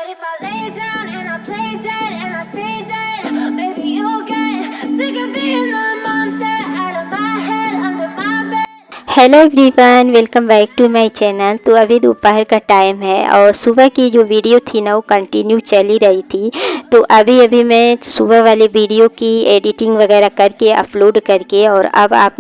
if I lay down and I play dead and I stay dead, maybe you'll get sick of being the monster out of my head, under my bed. Hello everyone, welcome back to my channel. तो अभी दोपहर का time है और सुबह की जो video थी ना वो कंटिन्यू चल ही रही थी। तो अभी अभी मैं सुबह वाले वीडियो की एडिटिंग वगैरह करके अपलोड करके और अब आप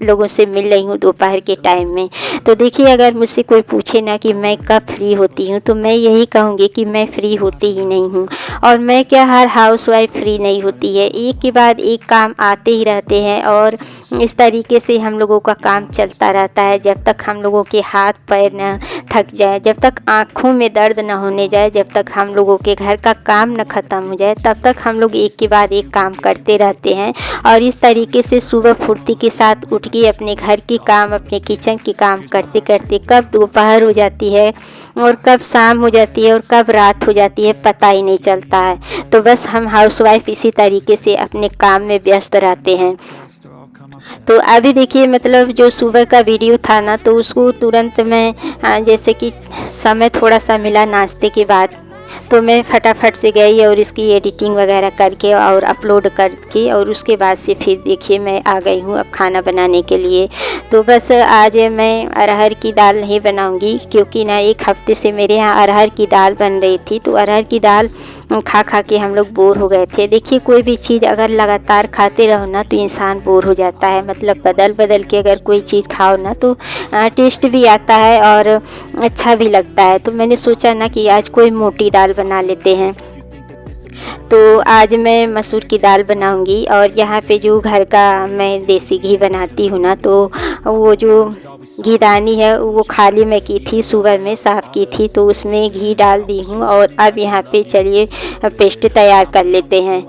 लोगों से मिल रही हूँ दोपहर के टाइम में। तो देखिए, अगर मुझसे कोई पूछे ना कि मैं कब फ्री होती हूँ तो मैं यही कहूँगी कि मैं फ्री होती ही नहीं हूँ। और मैं क्या, हर हाउसवाइफ फ्री नहीं होती है, एक के बाद एक काम आते ही रहते हैं और इस तरीके से हम लोगों का काम चलता रहता है जब तक हम लोगों के हाथ पैर न थक जाए, जब तक आँखों में दर्द न होने जाए, जब तक हम लोगों के घर का काम न ख़त्म हो जाए, तब तक हम लोग एक के बाद एक काम करते रहते हैं। और इस तरीके से सुबह फुर्ती के साथ उठ के अपने घर के काम, अपने किचन के काम करते करते कब दोपहर हो जाती है और कब शाम हो जाती है और कब रात हो जाती है पता ही नहीं चलता है। तो बस हम हाउसवाइफ इसी तरीके से अपने काम में व्यस्त रहते हैं। तो अभी देखिए, मतलब जो सुबह का वीडियो था ना तो उसको तुरंत मैं जैसे कि समय थोड़ा सा मिला नाश्ते के बाद, तो मैं फटाफट से गई और इसकी एडिटिंग वगैरह करके और अपलोड करके और उसके बाद से फिर देखिए मैं आ गई हूँ अब खाना बनाने के लिए। तो बस आज मैं अरहर की दाल नहीं बनाऊँगी, क्योंकि ना एक हफ्ते से मेरे यहाँ अरहर की दाल बन रही थी। तो अरहर की दाल खा खा के हम लोग बोर हो गए थे। देखिए, कोई भी चीज़ अगर लगातार खाते रहो ना तो इंसान बोर हो जाता है। मतलब बदल बदल के अगर कोई चीज़ खाओ ना तो टेस्ट भी आता है और अच्छा भी लगता है। तो मैंने सोचा ना कि आज कोई मोटी दाल बना लेते हैं। तो आज मैं मसूर की दाल बनाऊंगी और यहाँ पे जो घर का मैं देसी घी बनाती हूँ ना, तो वो जो घीदानी है वो खाली मैं की थी, सुबह में साफ़ की थी, तो उसमें घी डाल दी हूँ। और अब यहाँ पे चलिए पेस्ट तैयार कर लेते हैं।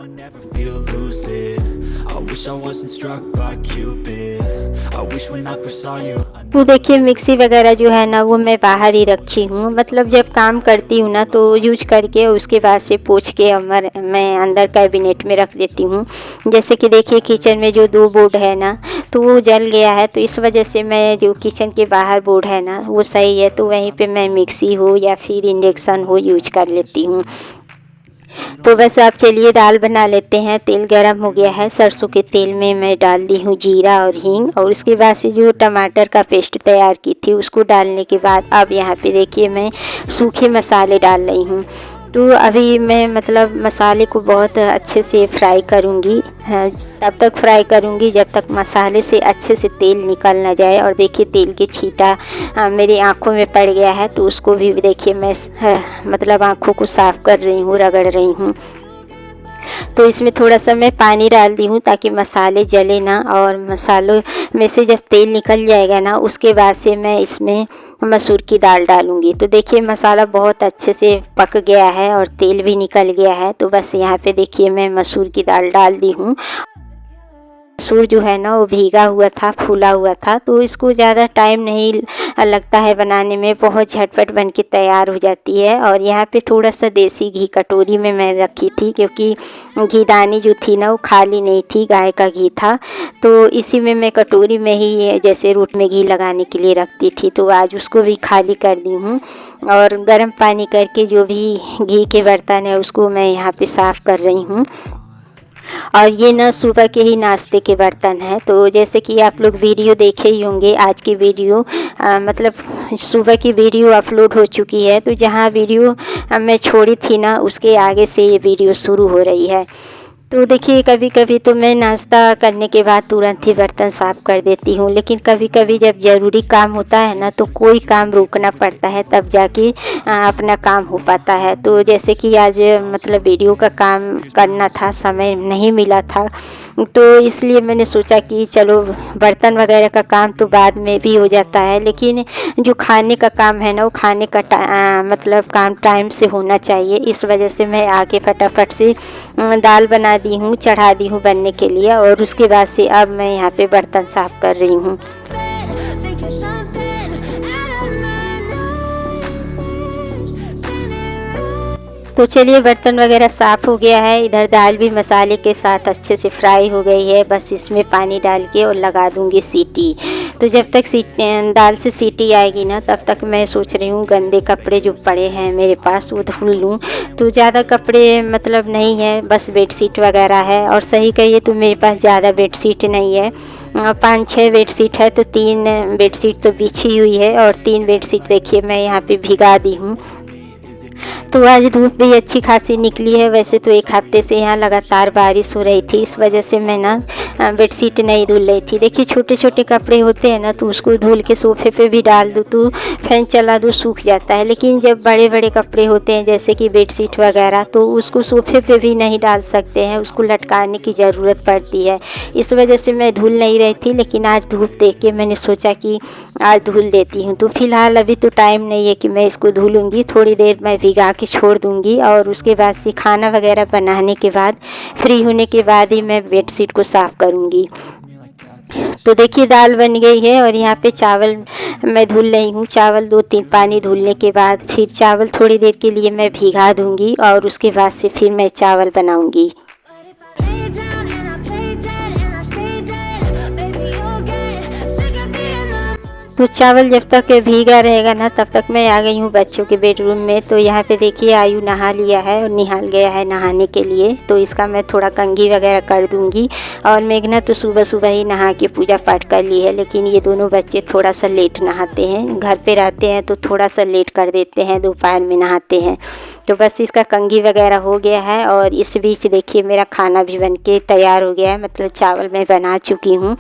तो देखिए, मिक्सी वगैरह जो है ना वो मैं बाहर ही रखी हूँ। मतलब जब काम करती हूँ ना तो यूज करके उसके बाद से पोंछ के मैं अंदर कैबिनेट में रख देती हूँ। जैसे कि देखिए, किचन में जो 2 बोर्ड है ना तो वो जल गया है, तो इस वजह से मैं जो किचन के बाहर बोर्ड है ना वो सही है, तो वहीं पे मैं मिक्सी हो या फिर इंडक्शन हो यूज कर लेती हूँ। तो बस आप चलिए दाल बना लेते हैं। तेल गरम हो गया है, सरसों के तेल में मैं डाल दी हूँ जीरा और हींग, और उसके बाद से जो टमाटर का पेस्ट तैयार की थी उसको डालने के बाद अब यहाँ पे देखिए मैं सूखे मसाले डाल रही हूँ। तो अभी मैं मतलब मसाले को बहुत अच्छे से फ्राई करूँगी, तब तक फ्राई करूँगी जब तक मसाले से अच्छे से तेल निकल ना जाए। और देखिए, तेल के छींटा मेरी आँखों में पड़ गया है, तो उसको भी देखिए मैं मतलब आँखों को साफ़ कर रही हूँ, रगड़ रही हूँ। तो इसमें थोड़ा सा मैं पानी डाल दी हूँ ताकि मसाले जले ना, और मसालों में से जब तेल निकल जाएगा ना उसके बाद से मैं इसमें मसूर की दाल डालूँगी। तो देखिए, मसाला बहुत अच्छे से पक गया है और तेल भी निकल गया है। तो बस यहाँ पे देखिए मैं मसूर की दाल डाल दी हूँ। मसूर जो है ना वो भीगा हुआ था, फूला हुआ था, तो इसको ज़्यादा टाइम नहीं लगता है बनाने में, बहुत झटपट बन के तैयार हो जाती है। और यहाँ पे थोड़ा सा देसी घी कटोरी में मैं रखी थी, क्योंकि घीदानी जो थी ना वो खाली नहीं थी, गाय का घी था, तो इसी में मैं कटोरी में ही जैसे रोट में घी लगाने के लिए रखती थी। तो आज उसको भी खाली कर दी हूँ और गर्म पानी करके जो भी घी के बर्तन है उसको मैं यहाँ पे साफ़ कर रही हूँ। और ये ना सुबह के ही नाश्ते के बर्तन हैं। तो जैसे कि आप लोग वीडियो देखे ही होंगे, आज की वीडियो मतलब सुबह की वीडियो अपलोड हो चुकी है, तो जहाँ वीडियो मैं छोड़ी थी ना उसके आगे से ये वीडियो शुरू हो रही है। तो देखिए, कभी कभी तो मैं नाश्ता करने के बाद तुरंत ही बर्तन साफ़ कर देती हूँ, लेकिन कभी कभी जब ज़रूरी काम होता है ना तो कोई काम रोकना पड़ता है, तब जाके अपना काम हो पाता है। तो जैसे कि आज मतलब वीडियो का काम करना था, समय नहीं मिला था, तो इसलिए मैंने सोचा कि चलो बर्तन वगैरह का काम तो बाद में भी हो जाता है, लेकिन जो खाने का काम है ना वो खाने का मतलब काम टाइम से होना चाहिए। इस वजह से मैं आके फटाफट से दाल बना दी हूँ, चढ़ा दी हूँ बनने के लिए, और उसके बाद से अब मैं यहाँ पे बर्तन साफ़ कर रही हूँ। Think you're something out of my nose, standing तो चलिए बर्तन वगैरह साफ़ हो गया है। इधर दाल भी मसाले के साथ अच्छे से फ्राई हो गई है। बस इसमें पानी डाल के और लगा दूंगी सीटी। तो जब तक दाल से सीटी आएगी ना, तब तक मैं सोच रही हूँ गंदे कपड़े जो पड़े हैं मेरे पास वो धुल लूँ। तो ज़्यादा कपड़े मतलब नहीं है, बस बेडशीट वगैरह है। और सही कहिए तो मेरे पास ज़्यादा बेडशीट नहीं है, 5-6 बेडशीट है। तो 3 बेडशीट तो बिछी हुई है और 3 बेडशीट देखिए मैं यहाँ पे भिगा दी हूँ। तो आज धूप भी अच्छी खासी निकली है। वैसे तो 1 हफ्ते से यहाँ लगातार बारिश हो रही थी, इस वजह से मैं ना बेडशीट नहीं धुल रही थी। देखिए छोटे छोटे कपड़े होते हैं ना, तो उसको धुल के सोफे पे भी डाल दूँ तो फैन चला दूँ सूख जाता है। लेकिन जब बड़े बड़े कपड़े होते हैं जैसे कि बेडशीट वगैरह, तो उसको सोफे पे भी नहीं डाल सकते हैं, उसको लटकाने की ज़रूरत पड़ती है। इस वजह से मैं धुल नहीं रही थी, लेकिन आज धूप देख के मैंने सोचा कि आज धुल देती हूँ। तो फ़िलहाल अभी तो टाइम नहीं है कि मैं इसको धुलूँगी, थोड़ी देर मैं भिगा के छोड़ दूँगी और उसके बाद से खाना वगैरह बनाने के बाद फ्री होने के बाद ही मैं बेडशीट को साफ़ करूँगी। तो देखिए दाल बन गई है और यहाँ पे चावल मैं धुल रही हूँ। चावल 2-3 पानी धुलने के बाद फिर चावल थोड़ी देर के लिए मैं भिगा दूँगी और उसके बाद से फिर मैं चावल बनाऊँगी। But if I lay down and I play dead and I stay dead, baby, you'll get sick of being the monster. तो चावल जब तक भीगा रहेगा ना, तब तक मैं आ गई हूँ बच्चों के बेडरूम में। तो यहाँ पे देखिए आयु नहा लिया है और निहाल गया है नहाने के लिए। तो इसका मैं थोड़ा कंघी वगैरह कर दूँगी। और मेघना तो सुबह सुबह ही नहा के पूजा पाठ कर ली है, लेकिन ये दोनों बच्चे थोड़ा सा लेट नहाते हैं। घर पे रहते हैं तो थोड़ा सा लेट कर देते हैं, दोपहर में नहाते हैं। तो बस इसका कंघी वगैरह हो गया है और इस बीच देखिए मेरा खाना भी बन के तैयार हो गया है, मतलब चावल मैं बना चुकी हूँ।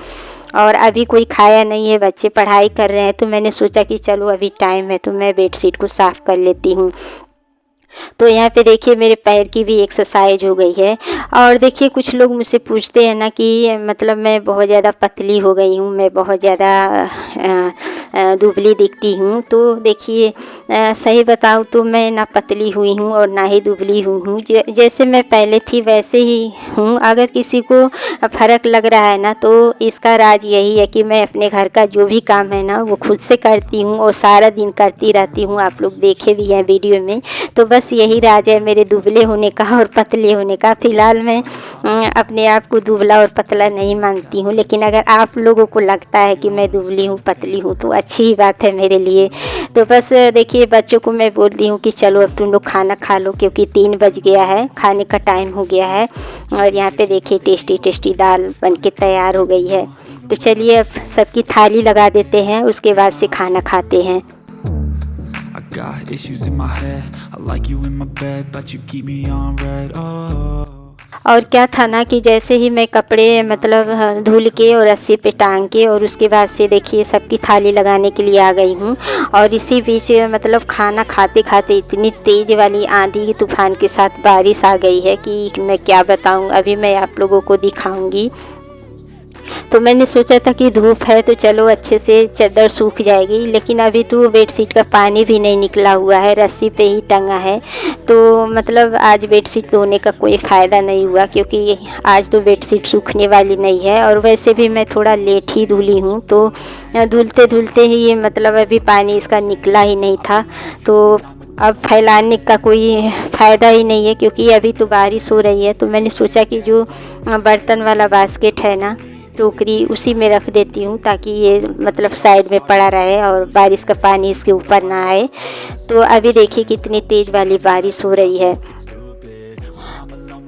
और अभी कोई खाया नहीं है, बच्चे पढ़ाई कर रहे हैं। तो मैंने सोचा कि चलो अभी टाइम है तो मैं बेडशीट को साफ़ कर लेती हूँ। तो यहाँ पे देखिए मेरे पैर की भी एक्सरसाइज हो गई है। और देखिए कुछ लोग मुझसे पूछते हैं ना कि मतलब मैं बहुत ज़्यादा पतली हो गई हूँ, मैं बहुत ज़्यादा दुबली दिखती हूँ। तो देखिए सही बताऊँ तो मैं ना पतली हुई हूँ और ना ही दुबली हुई हूँ, जैसे मैं पहले थी वैसे ही हूँ। अगर किसी को फ़र्क लग रहा है ना, तो इसका राज यही है कि मैं अपने घर का जो भी काम है ना वो खुद से करती हूँ और सारा दिन करती रहती हूँ। आप लोग देखे भी हैं वीडियो में। तो बस यही राज है मेरे दुबले होने का और पतले होने का। फ़िलहाल मैं अपने आप को दुबला और पतला नहीं मानती हूँ, लेकिन अगर आप लोगों को लगता है कि मैं दुबली हूँ पतली हूँ तो अच्छी ही बात है मेरे लिए। तो बस देखिए बच्चों को मैं बोल दी हूँ कि चलो अब तुम लोग खाना खा लो, क्योंकि 3 बज गया है, खाने का टाइम हो गया है। और यहाँ पे देखिए टेस्टी टेस्टी दाल बन के तैयार हो गई है। तो चलिए अब सबकी थाली लगा देते हैं, उसके बाद से खाना खाते हैं। I got issues in my head. I like you in my bed, but you keep me on red. Oh. और क्या था ना कि जैसे ही मैं कपड़े मतलब धुल के और रस्सी पे टांग के और उसके बाद से देखिए सबकी थाली लगाने के लिए आ गई हूँ। और इसी बीच मतलब खाना खाते खाते इतनी तेज़ वाली आंधी तूफान के साथ बारिश आ गई है कि मैं क्या बताऊँ, अभी मैं आप लोगों को दिखाऊँगी। तो मैंने सोचा था कि धूप है तो चलो अच्छे से चादर सूख जाएगी, लेकिन अभी तो बेडशीट का पानी भी नहीं निकला हुआ है, रस्सी पे ही टंगा है। तो मतलब आज बेडशीट धोने का कोई फ़ायदा नहीं हुआ, क्योंकि आज तो बेडशीट सूखने वाली नहीं है। और वैसे भी मैं थोड़ा लेट ही धुली हूँ, तो धुलते धुलते ही ये मतलब अभी पानी इसका निकला ही नहीं था। तो अब फैलाने का कोई फ़ायदा ही नहीं है, क्योंकि अभी तो बारिश हो रही है। तो मैंने सोचा कि जो बर्तन वाला बास्केट है ना, टोकरी, उसी में रख देती हूँ ताकि ये मतलब साइड में पड़ा रहे और बारिश का पानी इसके ऊपर ना आए। तो अभी देखिए कितनी तेज़ वाली बारिश हो रही है।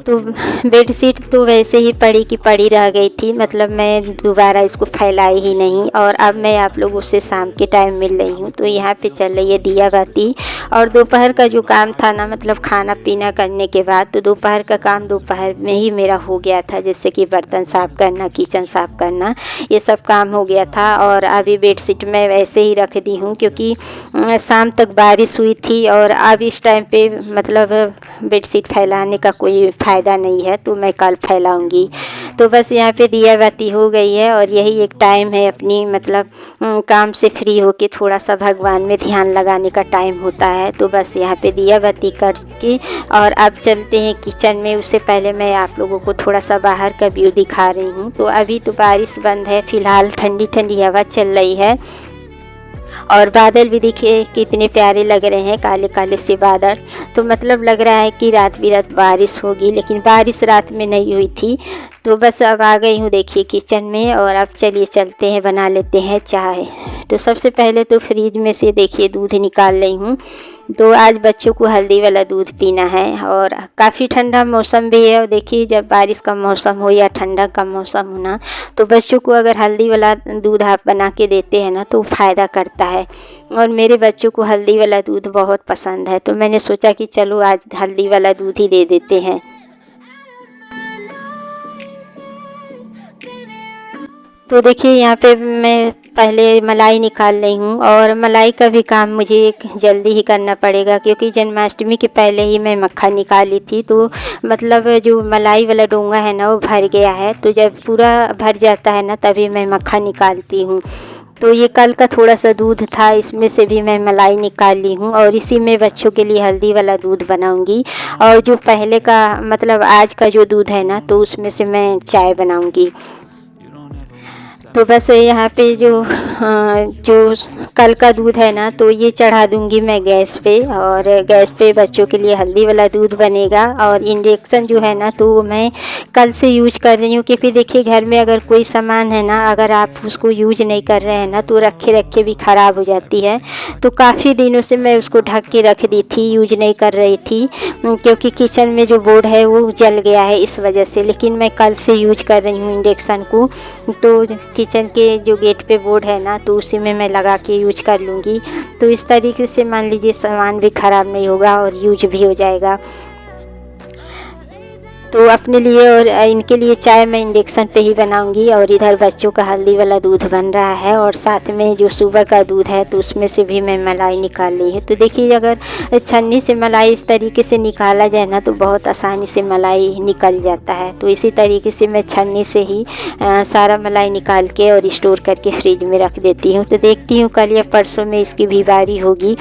तो बेडशीट तो वैसे ही पड़ी की पड़ी रह गई थी, मतलब मैं दोबारा इसको फैलाई ही नहीं। और अब मैं आप लोगों से शाम के टाइम मिल रही हूँ। तो यहाँ पे चल रही है दिया बाती। और दोपहर का जो काम था ना, मतलब खाना पीना करने के बाद, तो दोपहर का काम दोपहर में ही मेरा हो गया था, जैसे कि बर्तन साफ़ करना, किचन साफ़ करना, ये सब काम हो गया था। और अभी बेडशीट मैं वैसे ही रख दी हूँ, क्योंकि शाम तक बारिश हुई थी और अब इस टाइम पे मतलब बेडशीट फैलाने का कोई फ़ायदा नहीं है, तो मैं कल फैलाऊंगी। तो बस यहाँ पे दिया बाती हो गई है और यही एक टाइम है अपनी मतलब काम से फ्री होके थोड़ा सा भगवान में ध्यान लगाने का टाइम होता है। तो बस यहाँ पे दिया बाती करके और अब चलते हैं किचन में। उससे पहले मैं आप लोगों को थोड़ा सा बाहर का व्यू दिखा रही हूँ। तो अभी तो बारिश बंद है, फ़िलहाल ठंडी ठंडी हवा चल रही है। और बादल भी देखिए कितने प्यारे लग रहे हैं, काले काले से बादल। तो मतलब लग रहा है कि रात बिरात बारिश होगी, लेकिन बारिश रात में नहीं हुई थी। तो बस अब आ गई हूँ देखिए किचन में, और अब चलिए चलते हैं बना लेते हैं चाय। तो सबसे पहले तो फ्रिज में से देखिए दूध निकाल रही हूँ। तो आज बच्चों को हल्दी वाला दूध पीना है, और काफ़ी ठंडा मौसम भी है। और देखिए जब बारिश का मौसम हो या ठंडा का मौसम हो ना, तो बच्चों को अगर हल्दी वाला दूध आप बना के देते हैं ना तो फ़ायदा करता है। और मेरे बच्चों को हल्दी वाला दूध बहुत पसंद है, तो मैंने सोचा कि चलो आज हल्दी वाला दूध ही दे देते हैं। तो देखिए यहाँ पे मैं पहले मलाई निकाल रही हूँ, और मलाई का भी काम मुझे जल्दी ही करना पड़ेगा, क्योंकि जन्माष्टमी के पहले ही मैं मक्खन निकाली थी। तो मतलब जो मलाई वाला डोंगा है ना वो भर गया है, तो जब पूरा भर जाता है ना तभी मैं मक्खन निकालती हूँ। तो ये कल का थोड़ा सा दूध था, इसमें से भी मैं मलाई निकाल ली हूँ, और इसी में बच्चों के लिए हल्दी वाला दूध बनाऊँगी। और जो पहले का मतलब आज का जो दूध है ना, तो उसमें से मैं चाय बनाऊँगी। तो बस यहाँ पे जो कल का दूध है ना, तो ये चढ़ा दूँगी मैं गैस पे, और गैस पे बच्चों के लिए हल्दी वाला दूध बनेगा। और इंडक्शन जो है ना, तो मैं कल से यूज कर रही हूँ, क्योंकि देखिए घर में अगर कोई सामान है ना, अगर आप उसको यूज नहीं कर रहे हैं ना, तो रखे रखे भी ख़राब हो जाती है। तो काफ़ी दिनों से मैं उसको ढक के रख दी थी, यूज नहीं कर रही थी, क्योंकि किचन में जो बोर्ड है वो जल गया है इस वजह से। लेकिन मैं कल से यूज कर रही हूँ इंडक्शन को। तो किचन के जो गेट पे बोर्ड है ना, तो उसी में मैं लगा के यूज कर लूँगी। तो इस तरीके से मान लीजिए सामान भी ख़राब नहीं होगा और यूज भी हो जाएगा। तो अपने लिए और इनके लिए चाय मैं इंडक्शन पे ही बनाऊंगी, और इधर बच्चों का हल्दी वाला दूध बन रहा है, और साथ में जो सुबह का दूध है तो उसमें से भी मैं मलाई निकाल ली हूँ। तो देखिए अगर छन्नी से मलाई इस तरीके से निकाला जाए ना, तो बहुत आसानी से मलाई निकल जाता है। तो इसी तरीके से मैं छन्नी से ही सारा मलाई निकाल के और स्टोर करके फ्रिज में रख देती हूँ। तो देखती हूँ कल या परसों में इसकी भी बारी होगी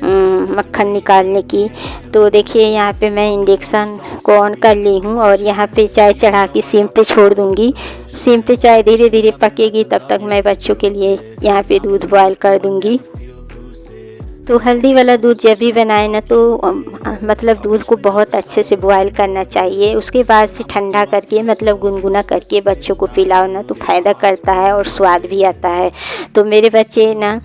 मक्खन निकालने की। तो देखिए यहाँ पे मैं इंडक्शन को ऑन कर ली हूँ, और यहाँ पे चाय चढ़ा के सिम पे छोड़ दूँगी। सिम पे चाय धीरे धीरे पकेगी, तब तक मैं बच्चों के लिए यहाँ पे दूध बॉयल कर दूँगी। तो हल्दी वाला दूध जब भी बनाए ना, तो मतलब दूध को बहुत अच्छे से बॉयल करना चाहिए। उसके बाद से ठंडा करके मतलब गुनगुना करके बच्चों को पिलाओ ना, तो फ़ायदा करता है और स्वाद भी आता है। तो मेरे बच्चे ना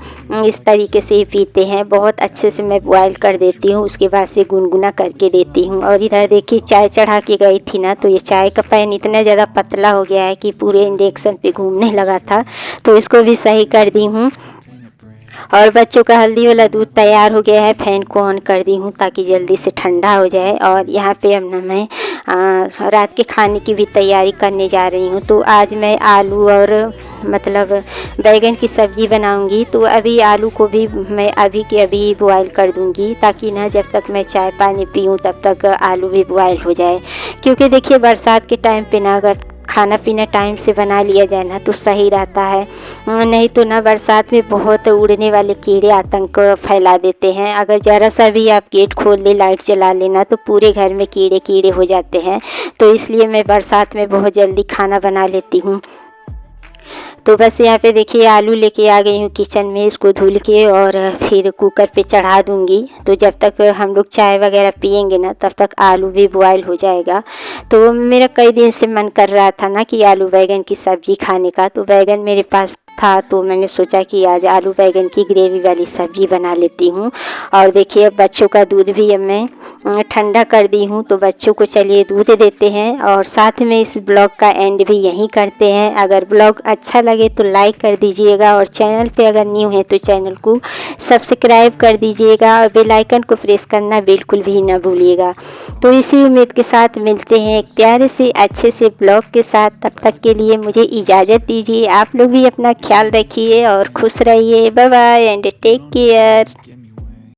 इस तरीके से ही पीते हैं। बहुत अच्छे से मैं बॉयल कर देती हूँ, उसके बाद से गुनगुना करके देती हूँ। और इधर देखिए चाय चढ़ा के गई थी ना, तो ये चाय का पैन इतना ज़्यादा पतला हो गया है कि पूरे इंडक्शन पे घूमने लगा था। तो इसको भी सही कर दी हूँ, और बच्चों का हल्दी वाला दूध तैयार हो गया है। फैन को ऑन कर दी हूँ ताकि जल्दी से ठंडा हो जाए। और यहाँ पे अब ना मैं रात के खाने की भी तैयारी करने जा रही हूँ। तो आज मैं आलू और मतलब बैगन की सब्ज़ी बनाऊँगी। तो अभी आलू को भी मैं अभी के अभी बॉयल कर दूँगी, ताकि ना जब तक मैं चाय पानी पीऊँ तब तक आलू भी बॉयल हो जाए। क्योंकि देखिए बरसात के टाइम पे ना अगर खाना पीना टाइम से बना लिया जाए ना, तो सही रहता है। नहीं तो ना बरसात में बहुत उड़ने वाले कीड़े आतंक फैला देते हैं। अगर ज़रा सा भी आप गेट खोल ले, लाइट जला लेना, तो पूरे घर में कीड़े कीड़े हो जाते हैं। तो इसलिए मैं बरसात में बहुत जल्दी खाना बना लेती हूँ। तो बस यहाँ पे देखिए आलू लेके आ गई हूँ किचन में, इसको धुल के और फिर कुकर पे चढ़ा दूँगी। तो जब तक हम लोग चाय वगैरह पियेंगे ना, तब तक आलू भी बॉयल हो जाएगा। तो मेरा कई दिन से मन कर रहा था ना कि आलू बैगन की सब्ज़ी खाने का। तो बैगन मेरे पास था, तो मैंने सोचा कि आज आलू बैगन की ग्रेवी वाली सब्ज़ी बना लेती हूँ। और देखिए अब बच्चों का दूध भी अब मैं ठंडा कर दी हूँ। तो बच्चों को चलिए दूध देते हैं, और साथ में इस ब्लॉग का एंड भी यहीं करते हैं। अगर ब्लॉग अच्छा लगे तो लाइक कर दीजिएगा, और चैनल पे अगर न्यू है तो चैनल को सब्सक्राइब कर दीजिएगा, और बेल आइकन को प्रेस करना बिल्कुल भी ना भूलिएगा। तो इसी उम्मीद के साथ मिलते हैं एक प्यारे से अच्छे से ब्लॉग के साथ। तब तक के लिए मुझे इजाज़त दीजिए। आप लोग भी अपना ख्याल रखिए और खुश रहिए। Bye bye and take care.